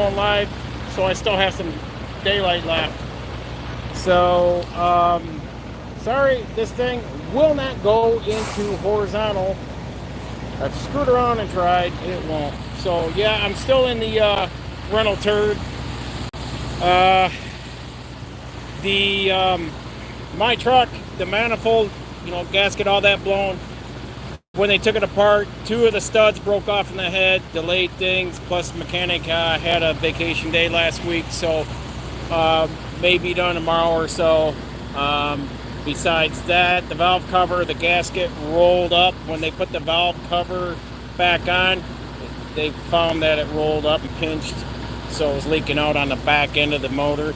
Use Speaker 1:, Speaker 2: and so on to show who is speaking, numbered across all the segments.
Speaker 1: going live, so I still have some daylight left. So, sorry, this thing will not go into horizontal. I've screwed around and tried, it won't. So, yeah, I'm still in the rental turd. My truck, the manifold, gasket, all that blown. When they took it apart, 2 of the studs broke off in the head, delayed things, plus the mechanic had a vacation day last week, so may be done tomorrow or so. Besides that, the valve cover, the gasket rolled up. When they put the valve cover back on, they found that it rolled up and pinched, so it was leaking out on the back end of the motor.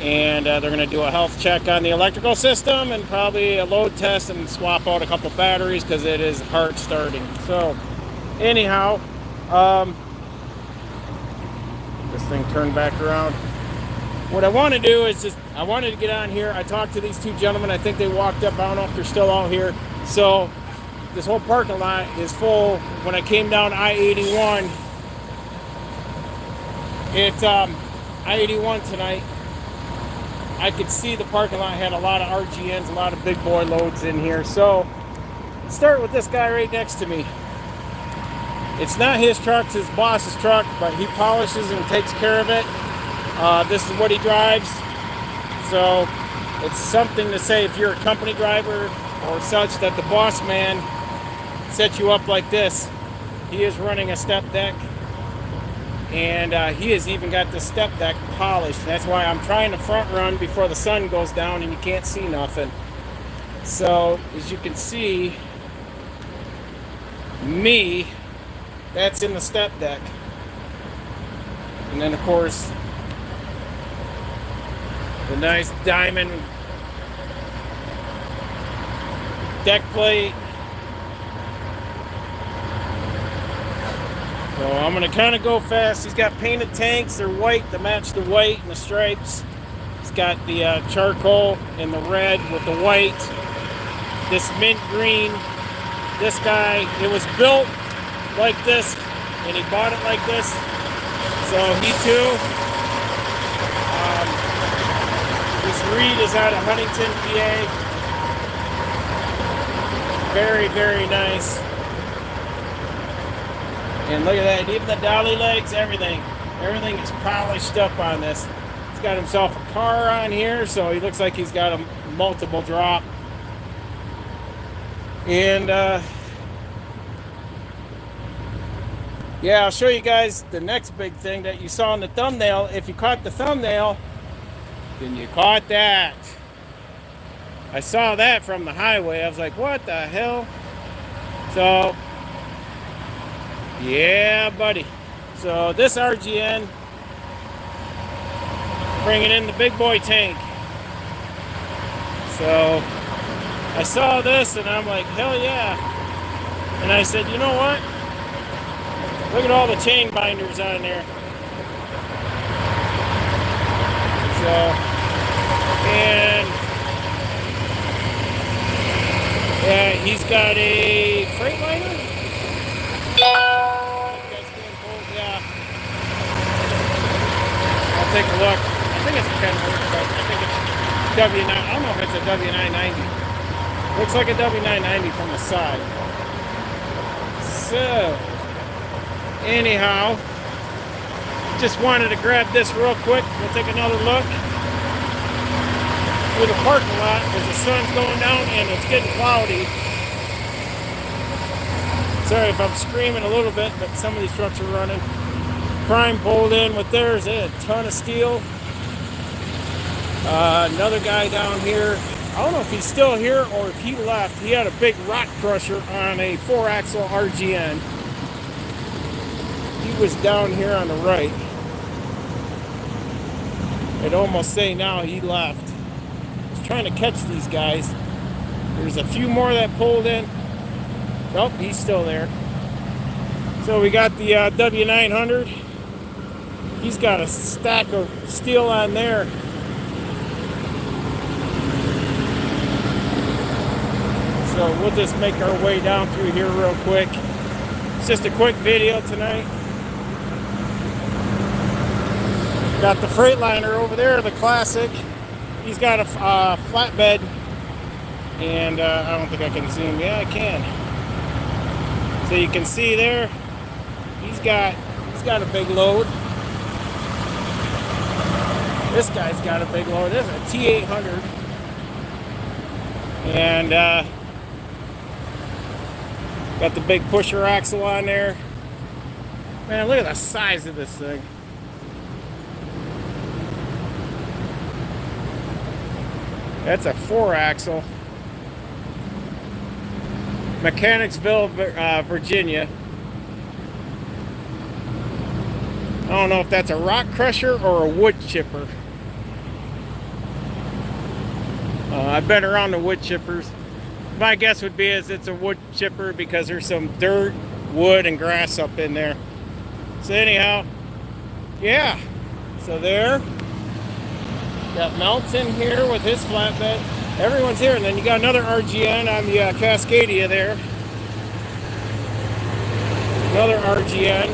Speaker 1: And they're going to do a health check on the electrical system and probably a load test and swap out a couple batteries because it is hard starting. So anyhow, this thing turned back around. What I want to do is I wanted to get on here. I talked to these 2 gentlemen. I think they walked up. I don't know if they're still out here. So this whole parking lot is full. When I came down I-81, it's I-81 tonight. I could see the parking lot had a lot of RGNs, a lot of big boy loads in here. So, let's start with this guy right next to me. It's not his truck, it's his boss's truck, but he polishes and takes care of it. This is what he drives. So, it's something to say if you're a company driver or such that the boss man sets you up like this. He is running a step deck. And he has even got the step deck polished. That's why I'm trying to front run before the sun goes down and you can't see nothing. So, as you can see, that's in the step deck. And then, of course, the nice diamond deck plate. So I'm going to kind of go fast. He's got painted tanks. They're white to match the white and the stripes. He's got the charcoal and the red with the white. This mint green. This guy, it was built like this, and he bought it like this. So he too. This Reed is out of Huntingdon, PA. Very, very nice. And look at that, even the dolly legs, everything is polished up on this. He's got himself a car on here, so he looks like he's got a multiple drop. And yeah, I'll show you guys the next big thing that you saw in the thumbnail. If you caught the thumbnail, then you caught that. I saw that from the highway. I was like, what the hell? So, yeah, buddy. So this RGN, bringing in the big boy tank. So I saw this and I'm like, hell yeah. And I said, you know what? Look at all the chain binders on there. So, and yeah, he's got a Freightliner. Yeah. I'll take a look. I think it's a Kenworth, but I think it's W9. I don't know if it's a W990. Looks like a W990 from the side. So, anyhow, just wanted to grab this real quick. We'll take another look through the parking lot as the sun's going down and it's getting cloudy. Sorry if I'm screaming a little bit, but some of these trucks are running. Prime pulled in with theirs. They had a ton of steel. Another guy down here. I don't know if he's still here or if he left. He had a big rock crusher on a 4-axle RGN. He was down here on the right. I'd almost say now he left. I was trying to catch these guys. There's a few more that pulled in. Nope, he's still there. So we got the W900. He's got a stack of steel on there. So we'll just make our way down through here real quick. It's just a quick video tonight. Got the Freightliner over there, the classic. He's got a flatbed, and I don't think I can zoom. Yeah, I can. So you can see there, he's got a big load. This guy's got a big load. This is a T800, and got the big pusher axle on there. Man, look at the size of this thing. That's a 4-axle. Mechanicsville, Virginia. I don't know if that's a rock crusher or a wood chipper. I've been around the wood chippers. My guess would be it's a wood chipper because there's some dirt, wood, and grass up in there. So anyhow, yeah. So there. Got Melts in here with his flatbed. Everyone's here, and then you got another RGN on the Cascadia there. Another RGN.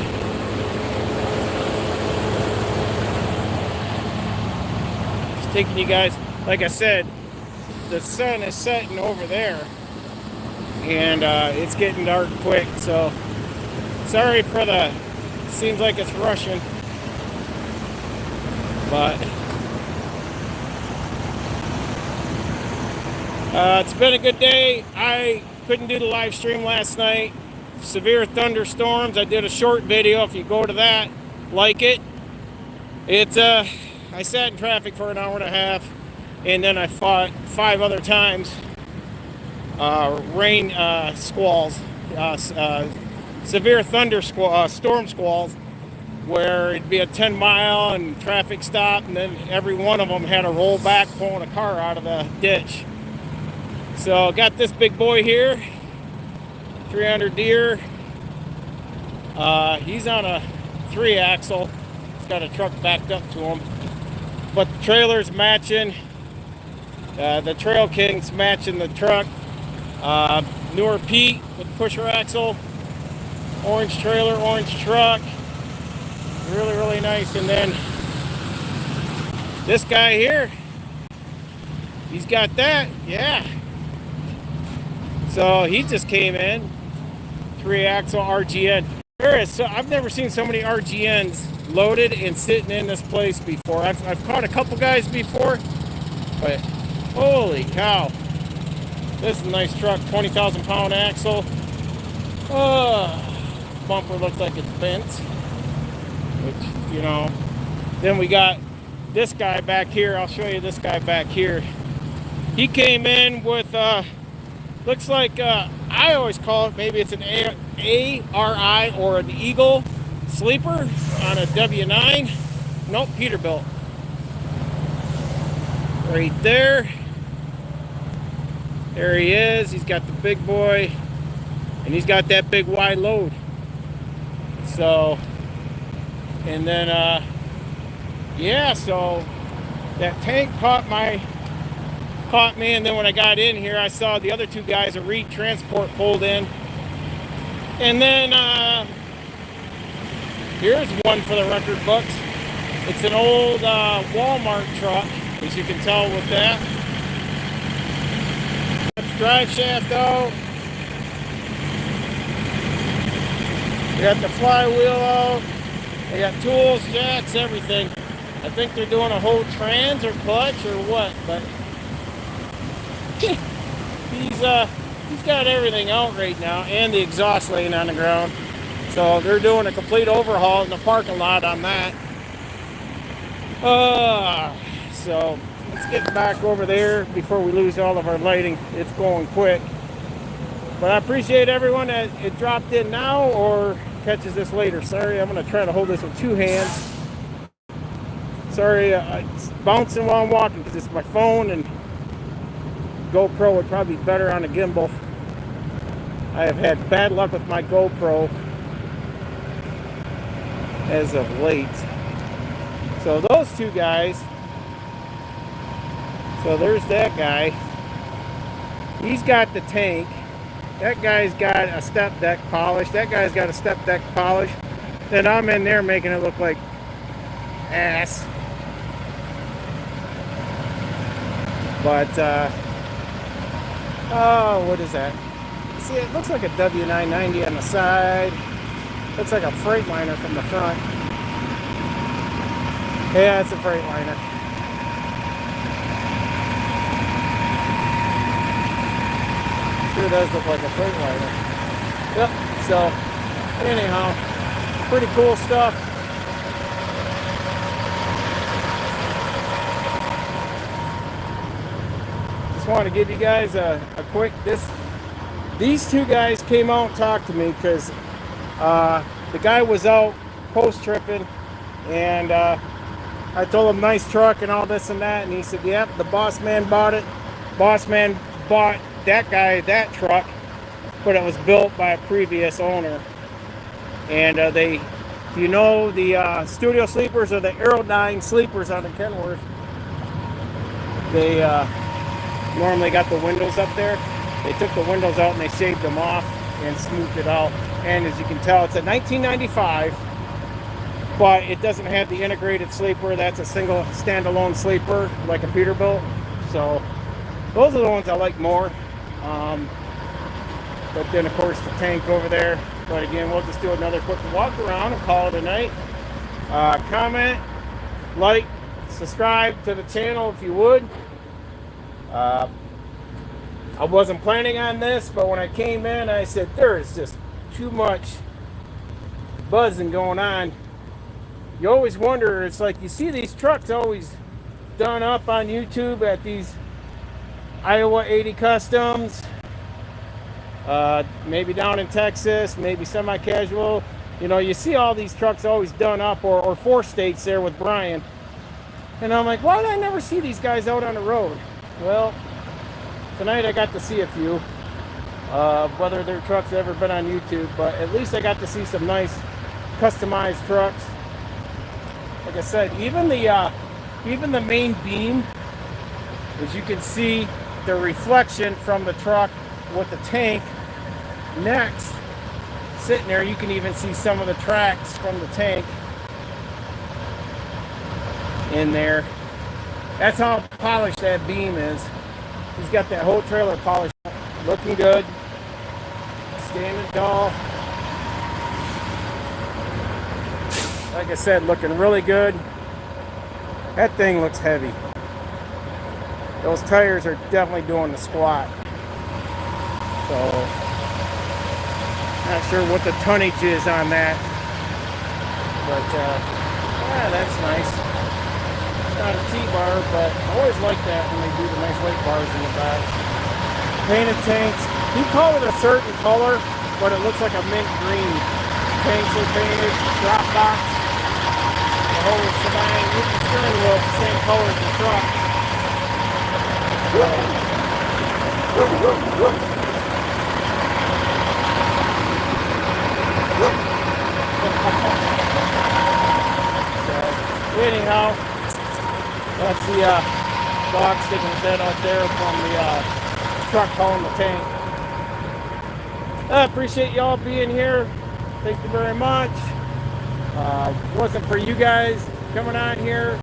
Speaker 1: Just taking you guys, like I said, the sun is setting over there, and it's getting dark quick, so sorry for the, seems like it's rushing, but it's been a good day. I couldn't do the live stream last night. Severe thunderstorms. I did a short video. If you go to that, like it. It's I sat in traffic for an hour and a half, and then I fought 5 other times. Rain squalls, severe storm squalls, where it'd be a 10-mile and traffic stop, and then every one of them had to roll back pulling a car out of the ditch. So got this big boy here, 300 Deer. He's on a 3-axle. He's got a truck backed up to him, but the trailer's matching. The Trail King's matching the truck. Newer Pete with pusher axle, orange trailer, orange truck. Really, really nice. And then this guy here, he's got that, yeah. So he just came in, 3-axle RGN. I've never seen so many RGNs loaded and sitting in this place before. I've caught a couple guys before, but holy cow. This is a nice truck, 20,000 pound axle. Bumper looks like it's bent, which, you know. Then we got this guy back here. I'll show you this guy back here. He came in with, looks like, I always call it, maybe it's an ARI or an Eagle sleeper on a W9. Nope, Peterbilt. Right there. There he is. He's got the big boy, and he's got that big wide load. So, and then, yeah, so that tank caught me, and then when I got in here, I saw the other 2 guys, a Reed Transport, pulled in. And then, here's one for the record books. It's an old Walmart truck, as you can tell with that. Drive shaft out. We got the flywheel out. They got tools, jacks, everything. I think they're doing a whole trans or clutch or what, but he's got everything out right now, and the exhaust laying on the ground. So they're doing a complete overhaul in the parking lot on that. So let's get back over there before we lose all of our lighting. It's going quick. But I appreciate everyone that it dropped in now or catches this later. Sorry, I'm going to try to hold this with 2 hands. Sorry, it's bouncing while I'm walking because it's my phone, and GoPro would probably be better on a gimbal. I have had bad luck with my GoPro as of late. So those 2 guys. So there's that guy. He's got the tank. That guy's got a step deck polish. That guy's got a step deck polish. Then I'm in there making it look like ass. But oh, what is that? See, it looks like a W990 on the side. Looks like a Freightliner from the front. Yeah, it's a Freightliner. Sure does look like a Freightliner. Yep. So, anyhow, pretty cool stuff. Just want to give you guys a quick These two guys came out and talked to me because the guy was out post tripping, and I told him nice truck and all this and that, and he said, yep, the boss man bought it. Boss man bought that guy that truck, but it was built by a previous owner. And if you know the studio sleepers or the Aerodyne sleepers on the Kenworth, they normally got the windows up there. They took the windows out and they shaved them off and smoothed it out. And as you can tell, it's a 1995, but it doesn't have the integrated sleeper. That's a single standalone sleeper like a Peterbilt. So those are the ones I like more. But then of course the tank over there. But again, we'll just do another quick walk around and call it a night. Comment, like, subscribe to the channel if you would. I wasn't planning on this, but when I came in, I said, there is just too much buzzing going on. You always wonder, it's like you see these trucks always done up on YouTube at these Iowa 80 Customs, maybe down in Texas, maybe semi-casual. You know, you see all these trucks always done up, or 4 states there with Brian. And I'm like, why did I never see these guys out on the road? Well, tonight I got to see a few. Whether their trucks have ever been on YouTube, but at least I got to see some nice customized trucks. Like I said, even the main beam, as you can see, the reflection from the truck with the tank next sitting there. You can even see some of the tracks from the tank in there. That's how polished that beam is. He's got that whole trailer polished, looking good, standing tall. Like I said, looking really good. That thing looks heavy. Those tires are definitely doing the squat. So, not sure what the tonnage is on that. But, yeah, that's nice. It's not a T-bar, but I always like that when they do the nice weight bars in the back. Painted tanks. He called it a certain color, but it looks like a mint green. Tanks are painted, drop box, the whole shebang. With the steering wheel, it's the same color as the truck. So, anyhow, that's the dog sticking his head out there from the truck hauling the tank. I appreciate y'all being here. Thank you very much. Wasn't for you guys coming on here,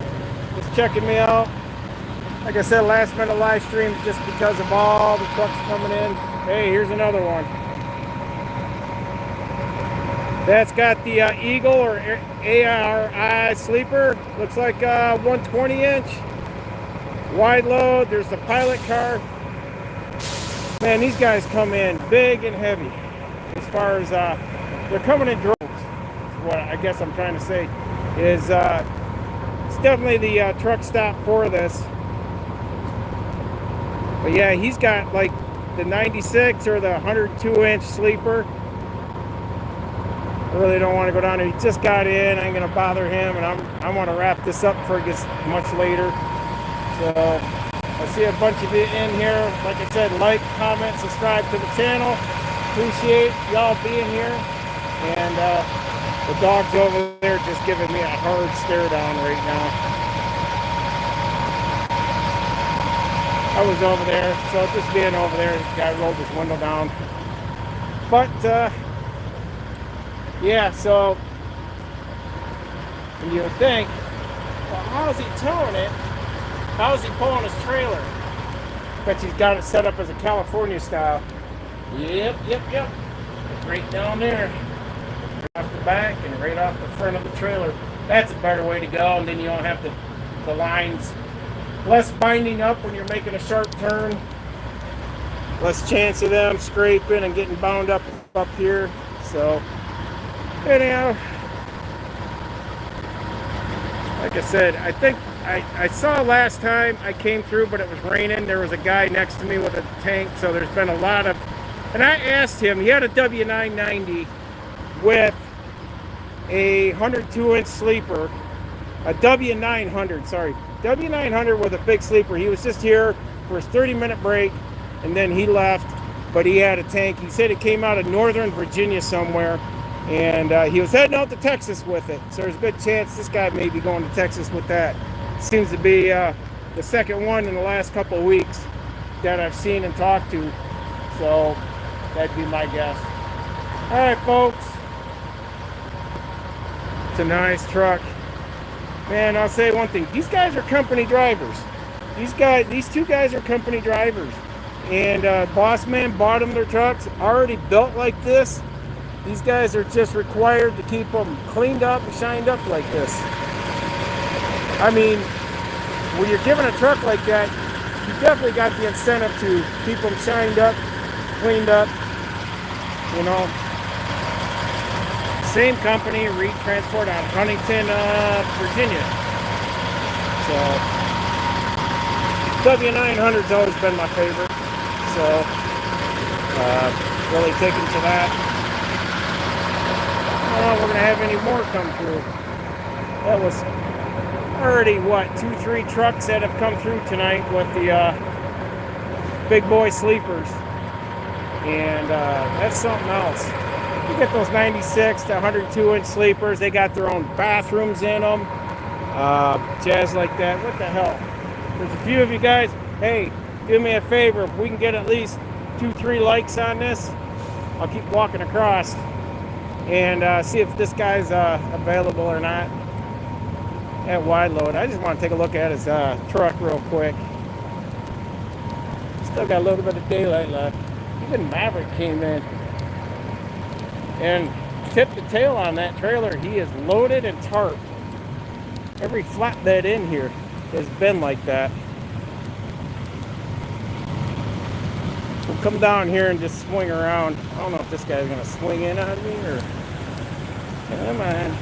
Speaker 1: just checking me out. Like I said, last minute live stream just because of all the trucks coming in. Hey, here's another one. That's got the Eagle or ARI sleeper. Looks like 120-inch. Wide load. There's the pilot car. Man, these guys come in big and heavy. As far as they're coming in droves. What I guess I'm trying to say is it's definitely the truck stop for this. But yeah, he's got like the 96 or the 102-inch sleeper. I really don't want to go down there. He just got in. I ain't gonna bother him, and I want to wrap this up before it gets much later. So I see a bunch of you in here. Like I said, like, comment, subscribe to the channel. Appreciate y'all being here. And the dog's over there just giving me a hard stare down right now. I was over there, so just being over there, the guy rolled his window down. But yeah, so and you would think, well, how is he towing it? How is he pulling his trailer? Bet he's got it set up as a California style. Yep. Right down there. Right off the back and right off the front of the trailer. That's a better way to go, and then you don't have the lines. Less binding up when you're making a sharp turn. Less chance of them scraping and getting bound up here. So, anyhow, like I said, I think I saw last time I came through, but it was raining. There was a guy next to me with a tank, so there's been a lot of... And I asked him, he had a W990 with a 102-inch sleeper, a W900, sorry. W900 with a big sleeper. He was just here for his 30-minute break, and then he left, but he had a tank. He said it came out of Northern Virginia somewhere, and he was heading out to Texas with it. So there's a good chance this guy may be going to Texas with that. Seems to be the second one in the last couple of weeks that I've seen and talked to. So that'd be my guess. All right, folks. It's a nice truck. Man, I'll say one thing. These guys are company drivers. These two guys are company drivers. And Boss Man bought them their trucks already built like this. These guys are just required to keep them cleaned up and shined up like this. I mean, when you're given a truck like that, you definitely got the incentive to keep them shined up, cleaned up, you know. Same company, Reed Transport out of Huntingdon, Virginia. So, W900's always been my favorite. So, really taken to that. Oh, we're going to have any more come through. That was already, what, 2-3 trucks that have come through tonight with the big boy sleepers. And that's something else. You get those 96 to 102-inch sleepers. They got their own bathrooms in them. Jazz like that. What the hell? There's a few of you guys. Hey, do me a favor. If we can get at least 2-3 likes on this, I'll keep walking across and see if this guy's available or not at wide load. I just want to take a look at his truck real quick. Still got a little bit of daylight left. Even Maverick came in and tipped the tail on that trailer. He is loaded and tarped. Every flatbed in here has been like that. We'll come down here and just swing around. I don't know if this guy's gonna swing in on me or... Come on.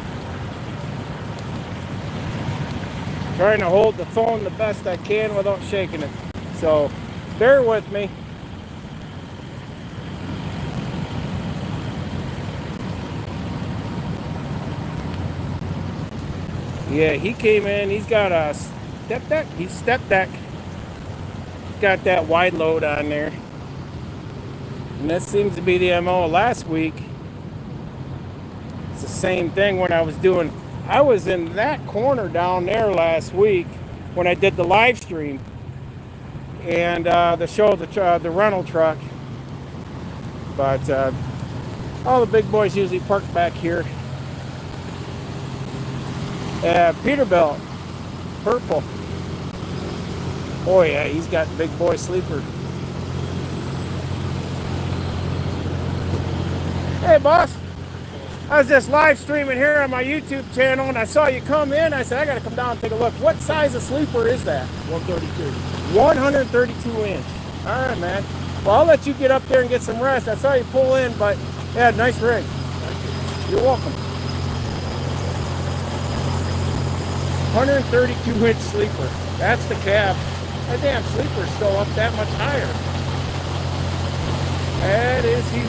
Speaker 1: Trying to hold the phone the best I can without shaking it. So, bear with me. Yeah, he came in. He's got a step deck. He's step deck. He's got that wide load on there. And that seems to be the MO last week. It's the same thing when I was doing... I was in that corner down there last week when I did the live stream. And the show, the rental truck. But all the big boys usually park back here. Peterbilt, purple. Oh yeah, he's got big boy sleeper. Hey boss, I was just live streaming here on my YouTube channel and I saw you come in. I said, I gotta come down and take a look. What size of sleeper is that? 132. 132 inch. All right, man. Well, I'll let you get up there and get some rest. I saw you pull in, but yeah, nice rig. You're welcome. 132-inch sleeper. That's the cab. That damn sleeper's still up that much higher. That is huge.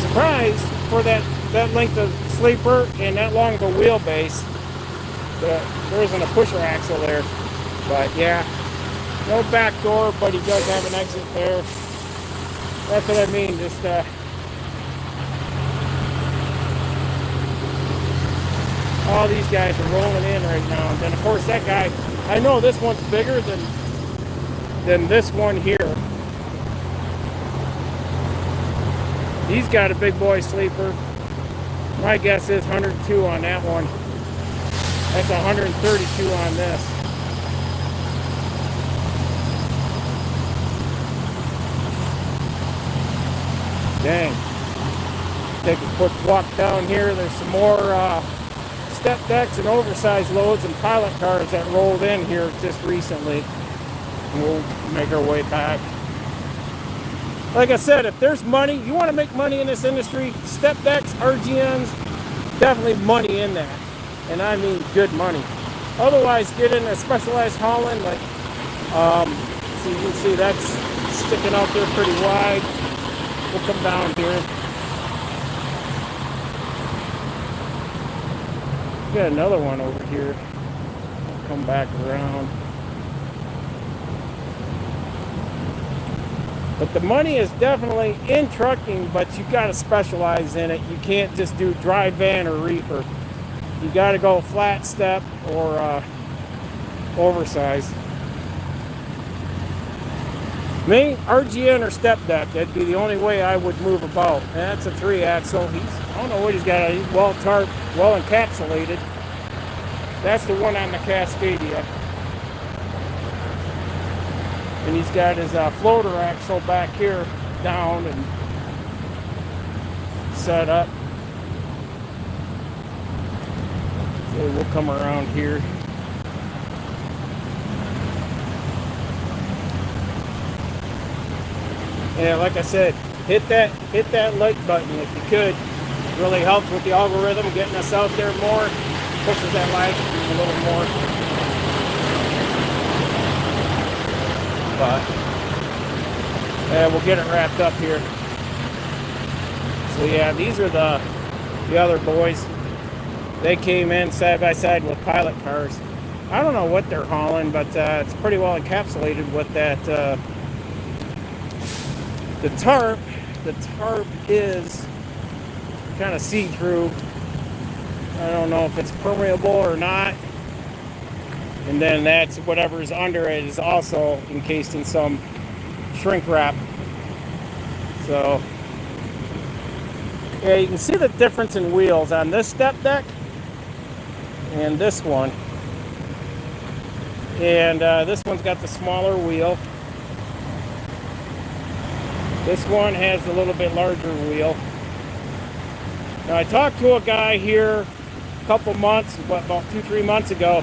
Speaker 1: Surprised for that length of sleeper and that long of a wheelbase. There isn't a pusher axle there. But yeah, no back door, but he does have an exit there. That's what I mean. Just all these guys are rolling in right now. And then of course that guy, I know this one's bigger than this one here. He's got a big boy sleeper. My guess is 102 on that one. That's 132 on this. Dang. Take a quick walk down here. There's some more step decks and oversized loads and pilot cars that rolled in here just recently. And we'll make our way back. Like I said, if there's money, you want to make money in this industry, step decks, RGNs, definitely money in that. And I mean good money. Otherwise, get into specialized hauling. Like, so you can see that's sticking out there pretty wide. We'll come down here. Got another one over here. I'll come back around. But the money is definitely in trucking, but you got to specialize in it. You can't just do dry van or reefer. You got to go flat step or oversized. Me, RGN or step deck. That'd be the only way I would move about. And that's a 3-axle. I don't know what he's got. He's well tarped, well encapsulated. That's the one on the Cascadia. And he's got his floater axle back here down and set up. So we'll come around here. Yeah, like I said, hit that like button if you could. It really helps with the algorithm, getting us out there more, pushes that live stream a little more. But yeah, we'll get it wrapped up here. So yeah, these are the other boys. They came in side by side with pilot cars. I don't know what they're hauling, but it's pretty well encapsulated with that. The tarp is kind of see-through. I don't know if it's permeable or not. And then that's whatever's under it is also encased in some shrink wrap. So yeah, you can see the difference in wheels on this step deck and this one. And this one's got the smaller wheel. This one has a little bit larger wheel. Now I talked to a guy here a couple months, about 2-3 months ago.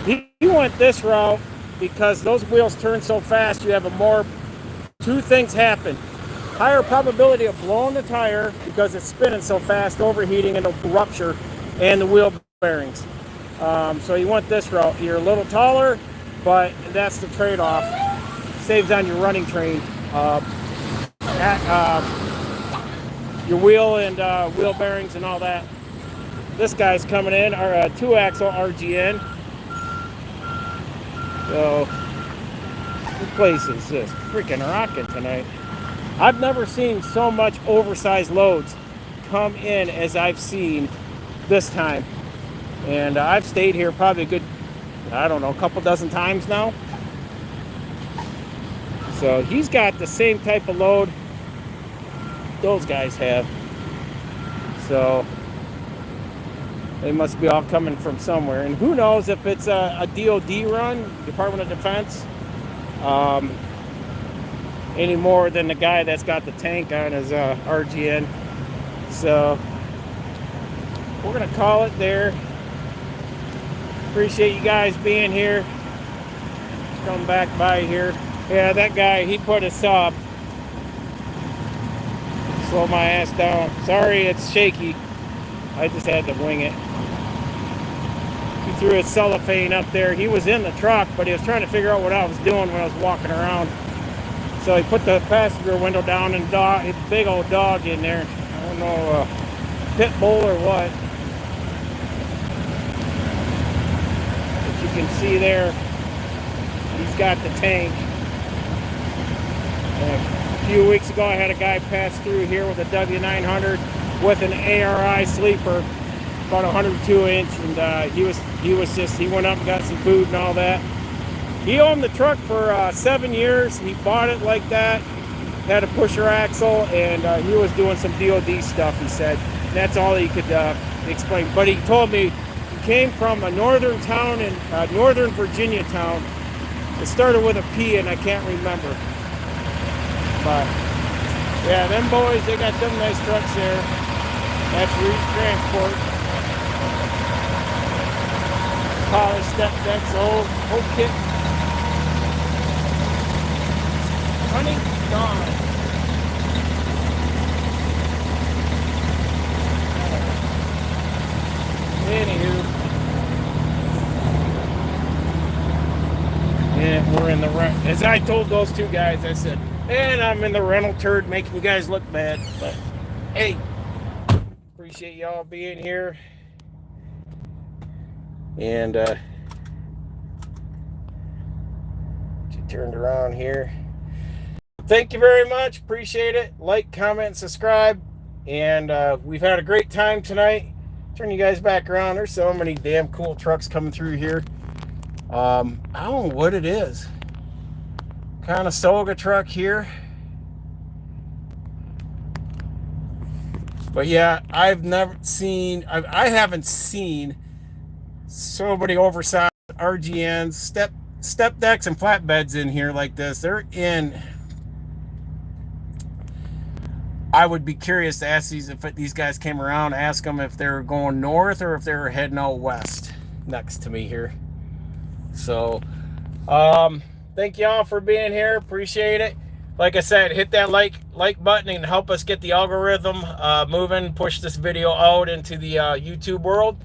Speaker 1: He went this route because those wheels turn so fast. You have two things happen. Higher probability of blowing the tire because it's spinning so fast, overheating, and it'll rupture, and the wheel bearings. So you want this route. You're a little taller, but that's the trade-off. Saves on your running train. Your wheel and wheel bearings and all that. This guy's coming in, our 2-axle RGN. So, this place is just freaking rocking tonight. I've never seen so much oversized loads come in as I've seen this time. And I've stayed here probably a good, I don't know, a couple dozen times now. So he's got the same type of load those guys have. So they must be all coming from somewhere. And who knows if it's a DOD run, Department of Defense, any more than the guy that's got the tank on his RGN. So we're going to call it there. Appreciate you guys being here. Come back by here. Yeah, that guy, he put a sub. Slow my ass down. Sorry, it's shaky. I just had to wing it. He threw his cellophane up there. He was in the truck, but he was trying to figure out what I was doing when I was walking around. So he put the passenger window down and a big old dog in there. I don't know, pit bull or what. But you can see there, he's got the tank. A few weeks ago, I had a guy pass through here with a W900 with an ARI sleeper, about 102 inch, and he went up and got some food and all that. He owned the truck for 7 years. He bought it like that, had a pusher axle, and he was doing some DOD stuff, he said. And that's all he could explain. But he told me he came from a northern town in northern Virginia town. It started with a P, and I can't remember. But Yeah, them boys, they got them nice trucks there. That's Reed Transport. Polished step decks, whole kit. Huntingdon. Anywho, yeah, we're in the rent. As I told those two guys, I said, and I'm in the rental turd making you guys look bad. But hey, appreciate y'all being here. And get you turned around here. Thank you very much. Appreciate it. Like, comment, and subscribe. And we've had a great time tonight. Turn you guys back around. There's so many damn cool trucks coming through here. I don't know what it is. Kind of Soga truck here. But yeah, I've never seen, I haven't seen so many oversized RGNs, step decks and flatbeds in here like this. They're in. I would be curious to ask these, if these guys came around, ask them if they're going north or if they're heading out west next to me here. So, thank y'all for being here. Appreciate it. Like I said, hit that like button and help us get the algorithm moving, push this video out into the YouTube world.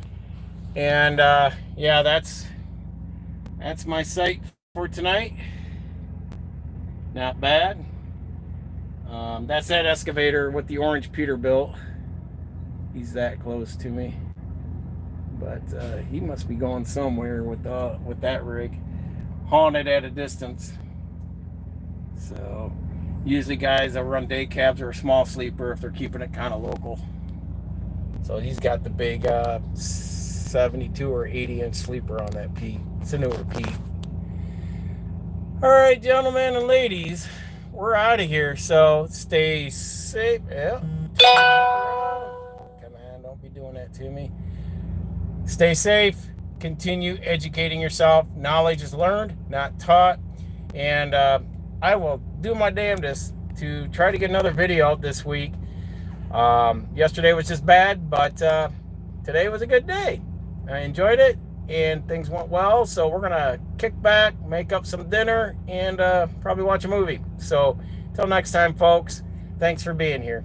Speaker 1: And yeah, that's my site for tonight. Not bad. That's that excavator with the orange Peterbilt. He's that close to me, but he must be going somewhere with that rig, hauling it at a distance. So usually guys that run day cabs or a small sleeper if they're keeping it kind of local. So he's got the big 72 or 80-inch sleeper on that Pete. It's a newer Pete. All right, gentlemen and ladies, we're out of here. So stay safe. Yeah. Come on, don't be doing that to me. Stay safe. Continue educating yourself. Knowledge is learned, not taught. And I will do my damnedest to try to get another video out this week. Yesterday was just bad, but today was a good day. I enjoyed it and things went well. So we're gonna kick back, make up some dinner, and probably watch a movie. So until next time, folks, thanks for being here.